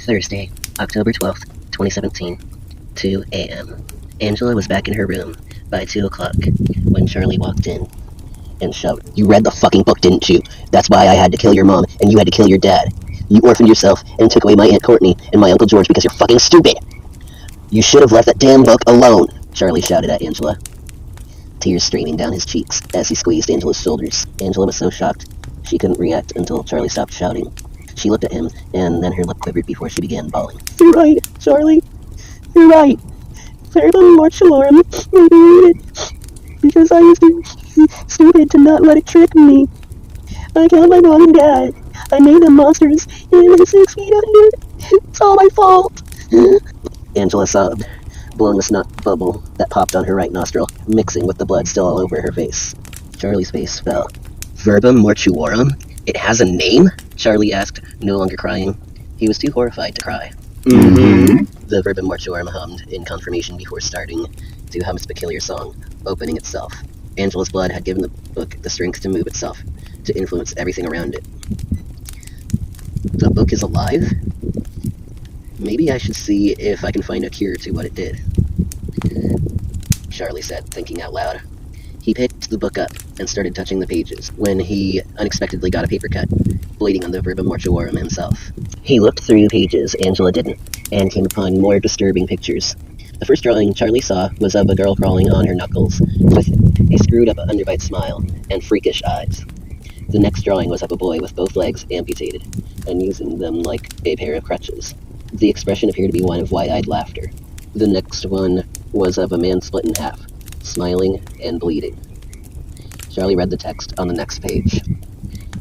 Thursday, October 12th, 2017, 2 a.m. Angela was back in her room by 2 o'clock when Charlie walked in and shouted, "You read the fucking book, didn't you? That's why I had to kill your mom and you had to kill your dad. You orphaned yourself and took away my Aunt Courtney and my Uncle George because you're fucking stupid. You should have left that damn book alone," Charlie shouted at Angela, tears streaming down his cheeks as he squeezed Angela's shoulders. Angela was so shocked she couldn't react until Charlie stopped shouting. She looked at him, and then her lip quivered before she began bawling. "You're right, Charlie. You're right. Verbum Mortuorum made me read it because I was too stupid to not let it trick me. I killed my mom and dad. I made them monsters, and I'm 6 feet under. It's all my fault." Angela sobbed, blowing a snot bubble that popped on her right nostril, mixing with the blood still all over her face. Charlie's face fell. "Verbum Mortuorum? It has a name?" Charlie asked, no longer crying. He was too horrified to cry. Mm-hmm. The Verbum Mortuorum hummed in confirmation before starting to hum its peculiar song, opening itself. Angela's blood had given the book the strength to move itself, to influence everything around it. The book is alive? Maybe I should see if I can find a cure to what it did, Charlie said, thinking out loud. He picked the book up and started touching the pages when he unexpectedly got a paper cut, bleeding on the Verbum Mortuorum himself. He looked through the pages, Angela didn't, and came upon more disturbing pictures. The first drawing Charlie saw was of a girl crawling on her knuckles, with a screwed-up underbite smile and freakish eyes. The next drawing was of a boy with both legs amputated, and using them like a pair of crutches. The expression appeared to be one of wide-eyed laughter. The next one was of a man split in half, smiling and bleeding. Charlie read the text on the next page.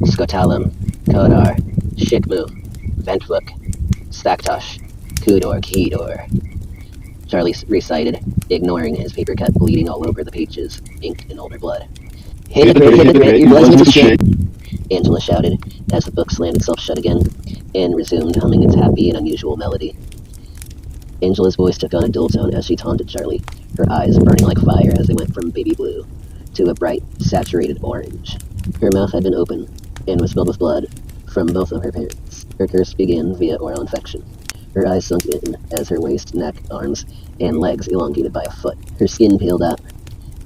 "Skotalum, Kodar, Shikmu, Ventvuk, Staktosh, Kudor, Kedor." Charlie recited, ignoring his paper cut bleeding all over the pages, inked in older blood. "Hypocrite, your blood's with shit," Angela shouted, as the book slammed itself shut again, and resumed humming its happy and unusual melody. Angela's voice took on a dull tone as she taunted Charlie, her eyes burning like fire as they went from baby blue to a bright, saturated orange. Her mouth had been open, and was filled with blood from both of her parents. Her curse began via oral infection. Her eyes sunk in as her waist, neck, arms, and legs elongated by a foot. Her skin peeled up,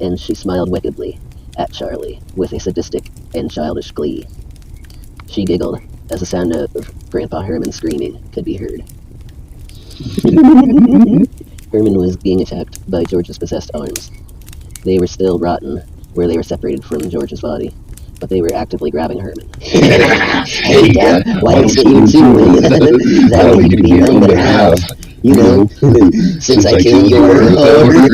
and she smiled wickedly at Charlie with a sadistic and childish glee. She giggled as the sound of Grandpa Herman screaming could be heard. Herman was being attacked by George's possessed arms. They were still rotten where they were separated from George's body, but they were actively grabbing Herman. "Hey, Dad, why don't you too? That way you could be your own better half. You know, since I killed your home."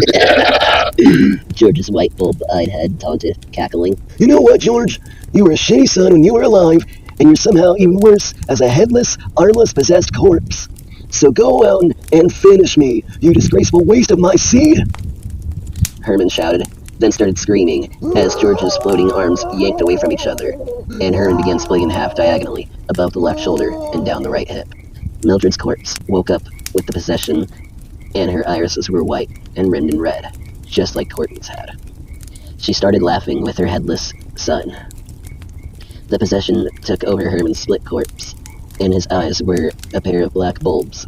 George's white bulb-eyed head taunted, cackling. "You know what, George? You were a shitty son when you were alive, and you're somehow even worse as a headless, armless, possessed corpse. So go out and finish me, you disgraceful waste of my seed!" Herman shouted, then started screaming as George's floating arms yanked away from each other, and Herman began splitting in half diagonally above the left shoulder and down the right hip. Mildred's corpse woke up with the possession, and her irises were white and rimmed in red, just like Courtney's had. She started laughing with her headless son. The possession took over Herman's split corpse, and his eyes were a pair of black bulbs,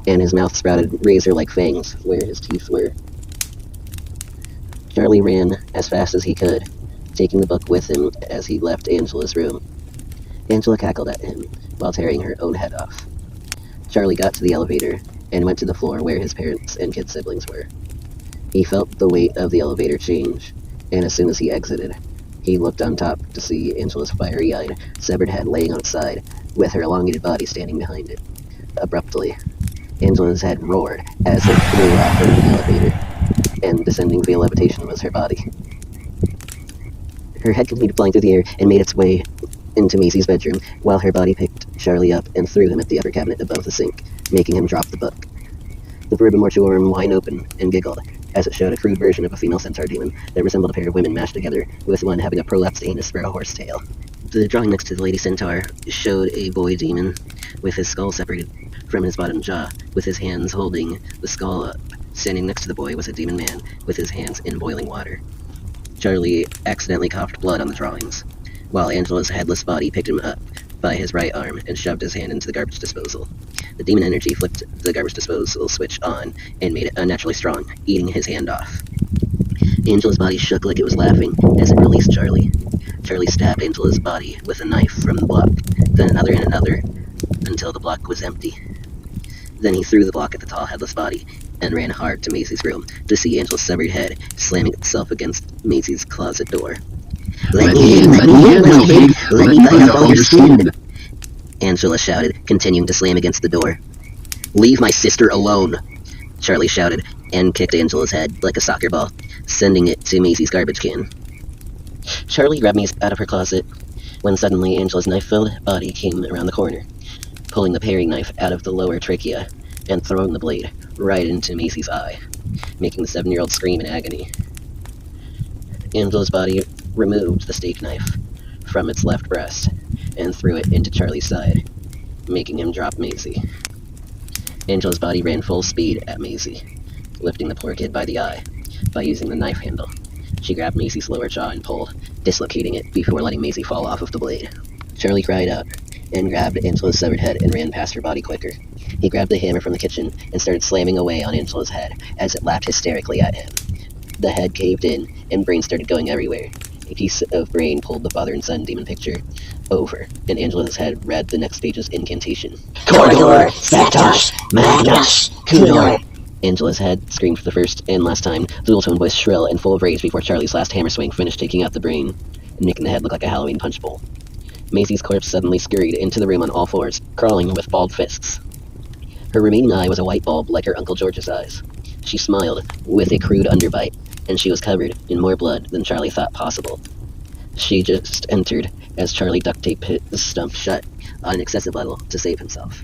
and his mouth sprouted razor-like fangs where his teeth were. Charlie ran as fast as he could, taking the book with him as he left Angela's room. Angela cackled at him while tearing her own head off. Charlie got to the elevator and went to the floor where his parents and kid siblings were. He felt the weight of the elevator change, and as soon as he exited, he looked on top to see Angela's fiery-eyed, severed head laying on its side, with her elongated body standing behind it. Abruptly, Angela's head roared as it flew off into the elevator, and descending via levitation was her body. Her head continued flying through the air and made its way into Maisie's bedroom, while her body picked Charlie up and threw him at the upper cabinet above the sink, making him drop the book. The Verbum Mortuorum whined open and giggled, as it showed a crude version of a female centaur demon that resembled a pair of women mashed together, with one having a prolapsed anus for a horse tail. The drawing next to the lady centaur showed a boy demon, with his skull separated from his bottom jaw, with his hands holding the skull up. Standing next to the boy was a demon man, with his hands in boiling water. Charlie accidentally coughed blood on the drawings, while Angela's headless body picked him up by his right arm and shoved his hand into the garbage disposal. The demon energy flipped the garbage disposal switch on and made it unnaturally strong, eating his hand off. Angela's body shook like it was laughing as it released Charlie. Charlie stabbed Angela's body with a knife from the block, then another and another, until the block was empty. Then he threw the block at the tall, headless body and ran hard to Maisie's room to see Angela's severed head slamming itself against Maisie's closet door. Let me in, little pig! Let me bite up all your skin! Angela shouted, continuing to slam against the door. Leave my sister alone! Charlie shouted, and kicked Angela's head like a soccer ball, sending it to Maisie's garbage can. Charlie grabbed Maisie out of her closet, when suddenly Angela's knife-filled body came around the corner, pulling the paring knife out of the lower trachea and throwing the blade right into Maisie's eye, making the 7-year-old scream in agony. Angela's body removed the steak knife from its left breast and threw it into Charlie's side, making him drop Maisie. Angela's body ran full speed at Maisie, lifting the poor kid by the eye by using the knife handle. She grabbed Maisie's lower jaw and pulled, dislocating it before letting Maisie fall off of the blade. Charlie cried out and grabbed Angela's severed head and ran past her body quicker. He grabbed the hammer from the kitchen and started slamming away on Angela's head as it laughed hysterically at him. The head caved in and brain started going everywhere. A piece of brain pulled the father and son demon picture over, and Angela's head read the next page's incantation. Corridor, Spectos, Magnus, Kudor. Angela's head screamed for the first and last time, the dual-tone voice shrill and full of rage before Charlie's last hammer swing finished taking out the brain and making the head look like a Halloween punch bowl. Maisie's corpse suddenly scurried into the room on all fours, crawling with balled fists. Her remaining eye was a white bulb like her Uncle George's eyes. She smiled with a crude underbite, and she was covered in more blood than Charlie thought possible. She just entered as Charlie duct-taped his stump shut on an excessive level to save himself.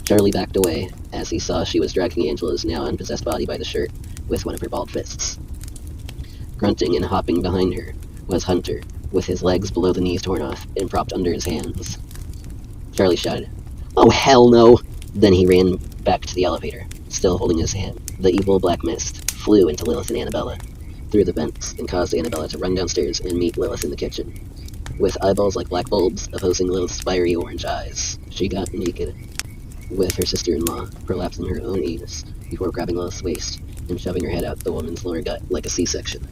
Charlie backed away as he saw she was dragging Angela's now unpossessed body by the shirt with one of her balled fists. Grunting and hopping behind her was Hunter, with his legs below the knees torn off and propped under his hands. Charlie shouted, "Oh, hell no!" Then he ran back to the elevator, still holding his hand. The evil black mist flew into Lilith and Annabella through the vents and caused Annabella to run downstairs and meet Lilith in the kitchen. With eyeballs like black bulbs opposing Lilith's fiery orange eyes, she got naked, with her sister-in-law prolapsing her own anus before grabbing Lilith's waist and shoving her head out the woman's lower gut like a C-section.